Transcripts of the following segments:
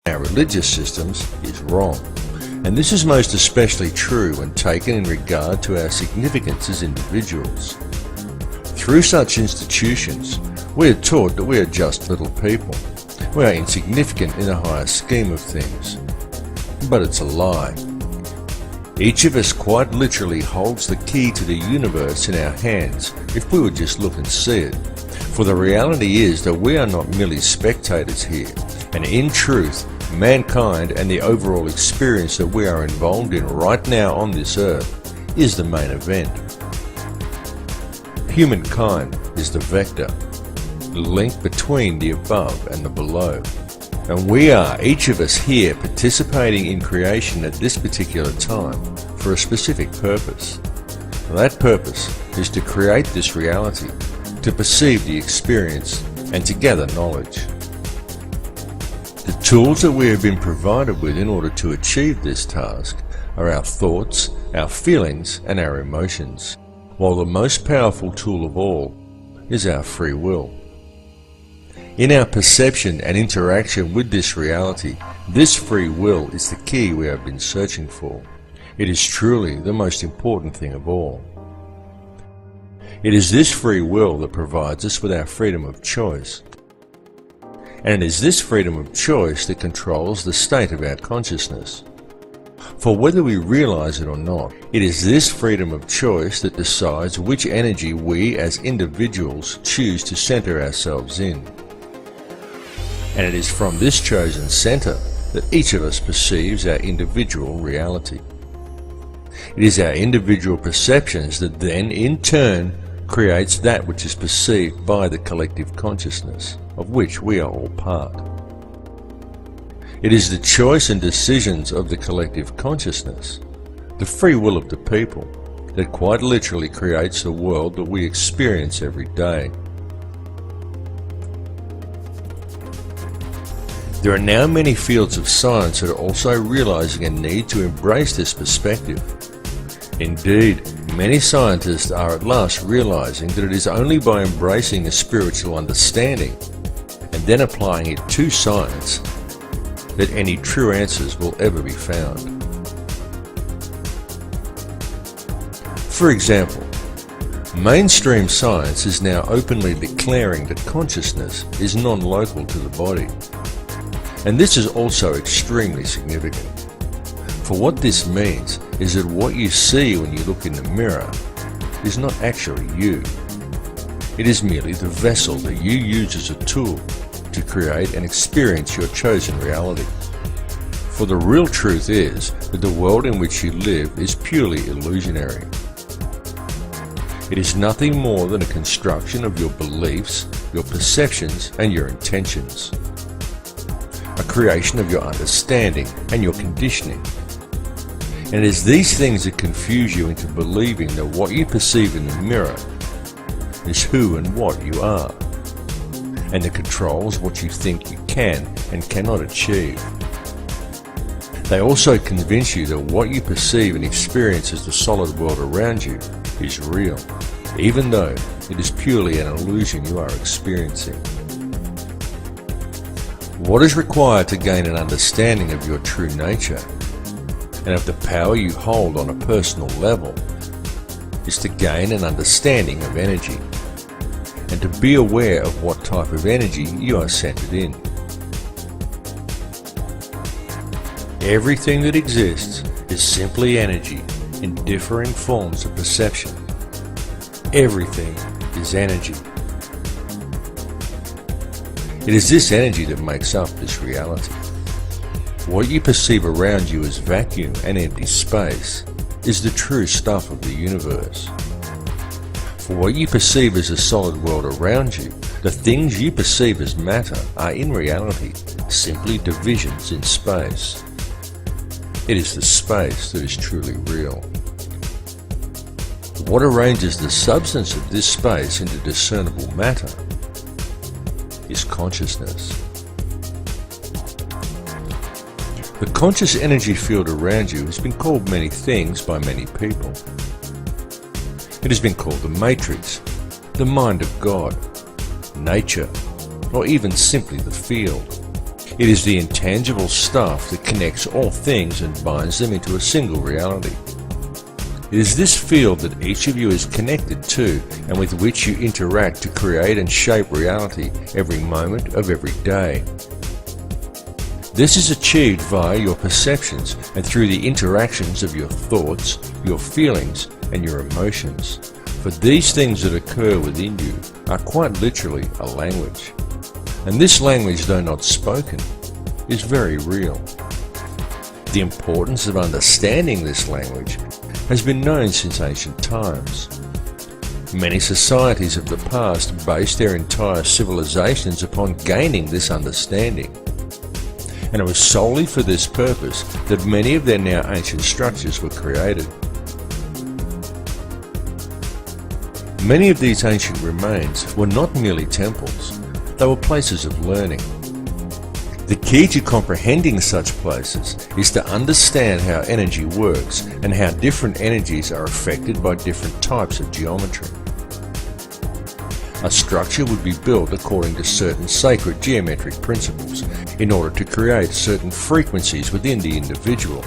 our religious systems is wrong. And this is most especially true when taken in regard to our significance as individuals. Through such institutions, we are taught that we are just little people. We are insignificant in the higher scheme of things. But it's a lie. Each of us quite literally holds the key to the universe in our hands if we would just look and see it. For the reality is that we are not merely spectators here, and in truth, mankind and the overall experience that we are involved in right now on this earth is the main event. Humankind is the vector, the link between the above and the below. And we are, each of us here, participating in creation at this particular time for a specific purpose. That purpose is to create this reality, to perceive the experience, and to gather knowledge. The tools that we have been provided with in order to achieve this task are our thoughts, our feelings, and our emotions, while the most powerful tool of all is our free will. In our perception and interaction with this reality, this free will is the key we have been searching for. It is truly the most important thing of all. It is this free will that provides us with our freedom of choice. And it is this freedom of choice that controls the state of our consciousness. For whether we realize it or not, it is this freedom of choice that decides which energy we as individuals choose to center ourselves in. And it is from this chosen center that each of us perceives our individual reality. It is our individual perceptions that then, in turn, creates that which is perceived by the collective consciousness, of which we are all part. It is the choice and decisions of the collective consciousness, the free will of the people, that quite literally creates the world that we experience every day. There are now many fields of science that are also realizing a need to embrace this perspective. Indeed, many scientists are at last realizing that it is only by embracing a spiritual understanding and then applying it to science that any true answers will ever be found. For example, mainstream science is now openly declaring that consciousness is non-local to the body. And this is also extremely significant. For what this means is that what you see when you look in the mirror is not actually you. It is merely the vessel that you use as a tool to create and experience your chosen reality. For the real truth is that the world in which you live is purely illusionary. It is nothing more than a construction of your beliefs, your perceptions, and your intentions. A creation of your understanding and your conditioning. And it is these things that confuse you into believing that what you perceive in the mirror is who and what you are, and that controls what you think you can and cannot achieve. They also convince you that what you perceive and experience as the solid world around you is real, even though it is purely an illusion you are experiencing. What is required to gain an understanding of your true nature and of the power you hold on a personal level is to gain an understanding of energy and to be aware of what type of energy you are centered in. Everything that exists is simply energy in differing forms of perception. Everything is energy. It is this energy that makes up this reality. What you perceive around you as vacuum and empty space is the true stuff of the universe. For what you perceive as a solid world around you, the things you perceive as matter are in reality simply divisions in space. It is the space that is truly real. What arranges the substance of this space into discernible matter is consciousness. The conscious energy field around you has been called many things by many people. It has been called the matrix, the mind of God, nature, or even simply the field. It is the intangible stuff that connects all things and binds them into a single reality. It is this field that each of you is connected to and with which you interact to create and shape reality every moment of every day. This is achieved via your perceptions and through the interactions of your thoughts, your feelings, and your emotions. For these things that occur within you are quite literally a language. And this language, though not spoken, is very real. The importance of understanding this language has been known since ancient times. Many societies of the past based their entire civilizations upon gaining this understanding. And it was solely for this purpose that many of their now ancient structures were created. Many of these ancient remains were not merely temples, they were places of learning. The key to comprehending such places is to understand how energy works and how different energies are affected by different types of geometry. A structure would be built according to certain sacred geometric principles in order to create certain frequencies within the individual.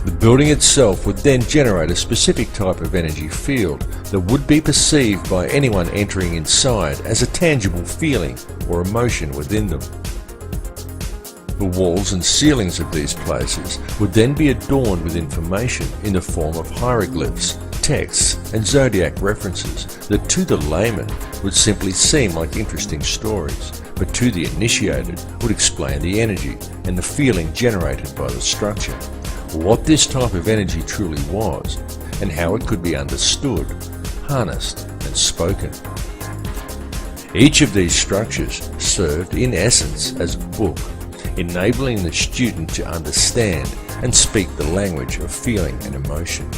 The building itself would then generate a specific type of energy field that would be perceived by anyone entering inside as a tangible feeling or emotion within them. The walls and ceilings of these places would then be adorned with information in the form of hieroglyphs, texts, and zodiac references that to the layman would simply seem like interesting stories, but to the initiated would explain the energy and the feeling generated by the structure, what this type of energy truly was, and how it could be understood, harnessed, and spoken. Each of these structures served in essence as a book, enabling the student to understand and speak the language of feeling and emotion.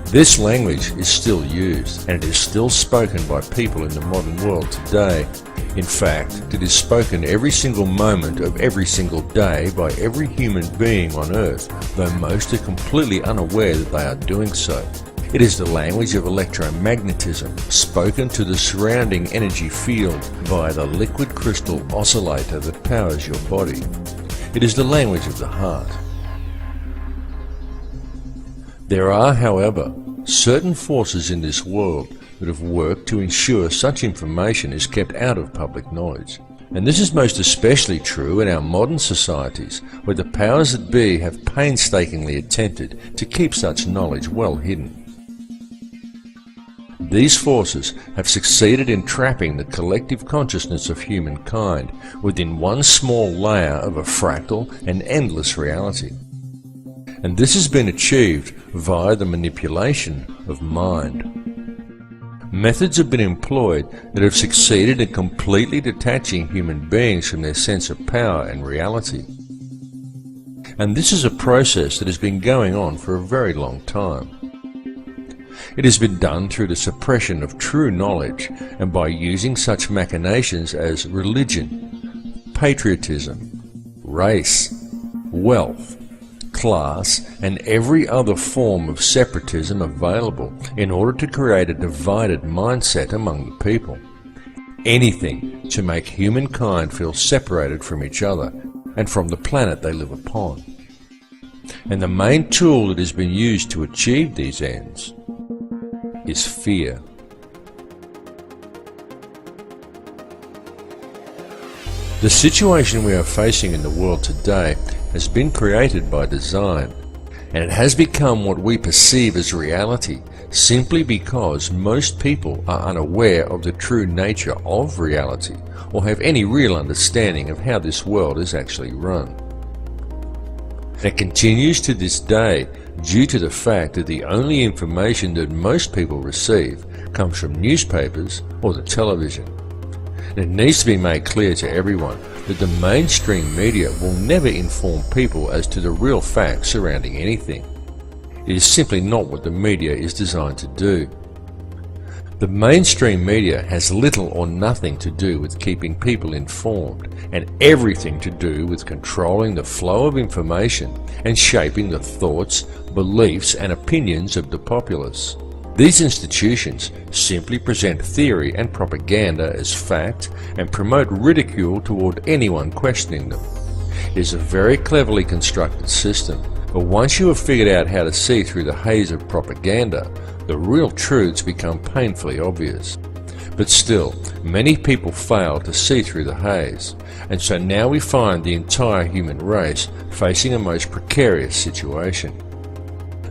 This language is still used, and it is still spoken by people in the modern world today. In fact, it is spoken every single moment of every single day by every human being on earth, though most are completely unaware that they are doing so. It is the language of electromagnetism, spoken to the surrounding energy field via the liquid crystal oscillator that powers your body. It is the language of the heart. There are, however, certain forces in this world that have worked to ensure such information is kept out of public knowledge. And this is most especially true in our modern societies, where the powers that be have painstakingly attempted to keep such knowledge well hidden. These forces have succeeded in trapping the collective consciousness of humankind within one small layer of a fractal and endless reality. And this has been achieved via the manipulation of mind. Methods have been employed that have succeeded in completely detaching human beings from their sense of power and reality. And this is a process that has been going on for a very long time. It has been done through the suppression of true knowledge and by using such machinations as religion, patriotism, race, wealth, class, and every other form of separatism available in order to create a divided mindset among the people. Anything to make humankind feel separated from each other and from the planet they live upon. And the main tool that has been used to achieve these ends is fear. The situation we are facing in the world today has been created by design, and it has become what we perceive as reality simply because most people are unaware of the true nature of reality or have any real understanding of how this world is actually run. It continues to this day due to the fact that the only information that most people receive comes from newspapers or the television. It needs to be made clear to everyone that the mainstream media will never inform people as to the real facts surrounding anything. It is simply not what the media is designed to do. The mainstream media has little or nothing to do with keeping people informed, and everything to do with controlling the flow of information and shaping the thoughts, beliefs, and opinions of the populace. These institutions simply present theory and propaganda as fact and promote ridicule toward anyone questioning them. It is a very cleverly constructed system, but once you have figured out how to see through the haze of propaganda, the real truths become painfully obvious. But still, many people fail to see through the haze, and so now we find the entire human race facing a most precarious situation.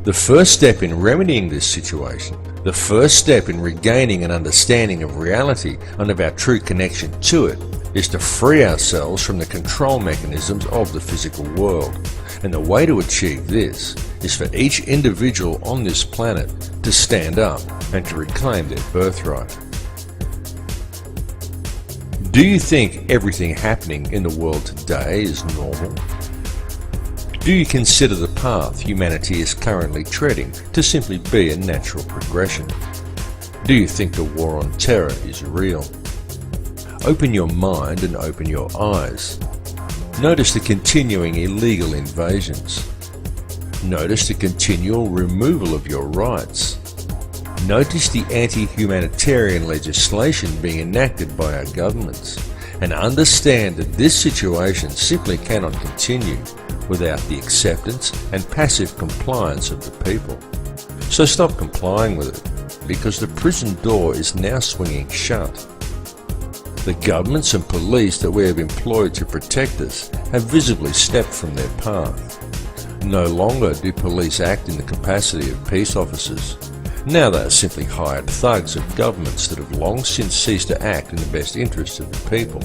The first step in remedying this situation, the first step in regaining an understanding of reality and of our true connection to it, is to free ourselves from the control mechanisms of the physical world. And the way to achieve this is for each individual on this planet to stand up and to reclaim their birthright. Do you think everything happening in the world today is normal? Do you consider the path humanity is currently treading to simply be a natural progression? Do you think the war on terror is real? Open your mind and open your eyes. Notice the continuing illegal invasions. Notice the continual removal of your rights. Notice the anti-humanitarian legislation being enacted by our governments, and understand that this situation simply cannot continue without the acceptance and passive compliance of the people. So stop complying with it, because the prison door is now swinging shut. The governments and police that we have employed to protect us have visibly stepped from their path. No longer do police act in the capacity of peace officers. Now they are simply hired thugs of governments that have long since ceased to act in the best interests of the people.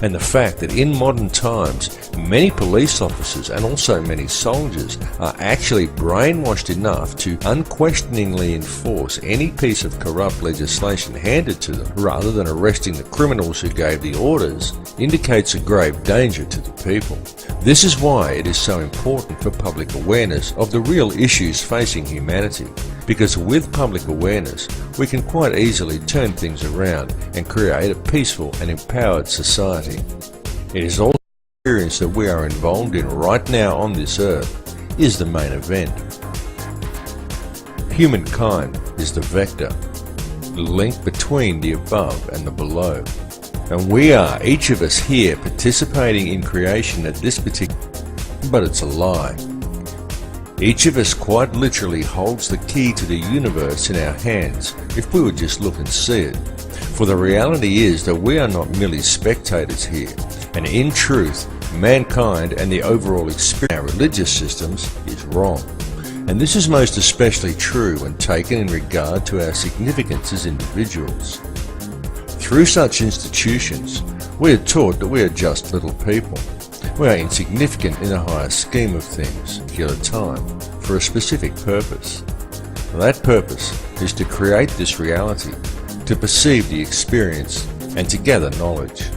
And the fact that in modern times, many police officers and also many soldiers are actually brainwashed enough to unquestioningly enforce any piece of corrupt legislation handed to them rather than arresting the criminals who gave the orders indicates a grave danger to the people. This is why it is so important for public awareness of the real issues facing humanity, because with public awareness we can quite easily turn things around and create a peaceful and empowered society. It is also the experience that we are involved in right now on this earth is the main event. Humankind is the vector, the link between the above and the below. And we are, each of us here, participating in creation at this particular... But it's a lie. Each of us quite literally holds the key to the universe in our hands if we would just look and see it. For the reality is that we are not merely spectators here, and in truth, mankind and the overall experience of our religious systems is wrong. And this is most especially true when taken in regard to our significance as individuals. Through such institutions, we are taught that we are just little people. We are insignificant in the higher scheme of things, at a particular time, for a specific purpose. That purpose is to create this reality, to perceive the experience, and to gather knowledge.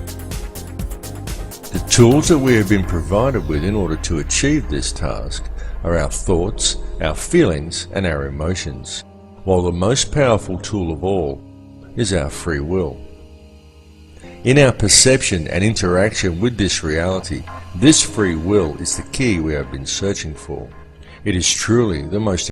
The tools that we have been provided with in order to achieve this task are our thoughts, our feelings, and our emotions, while the most powerful tool of all is our free will. In our perception and interaction with this reality, this free will is the key we have been searching for. It is truly the most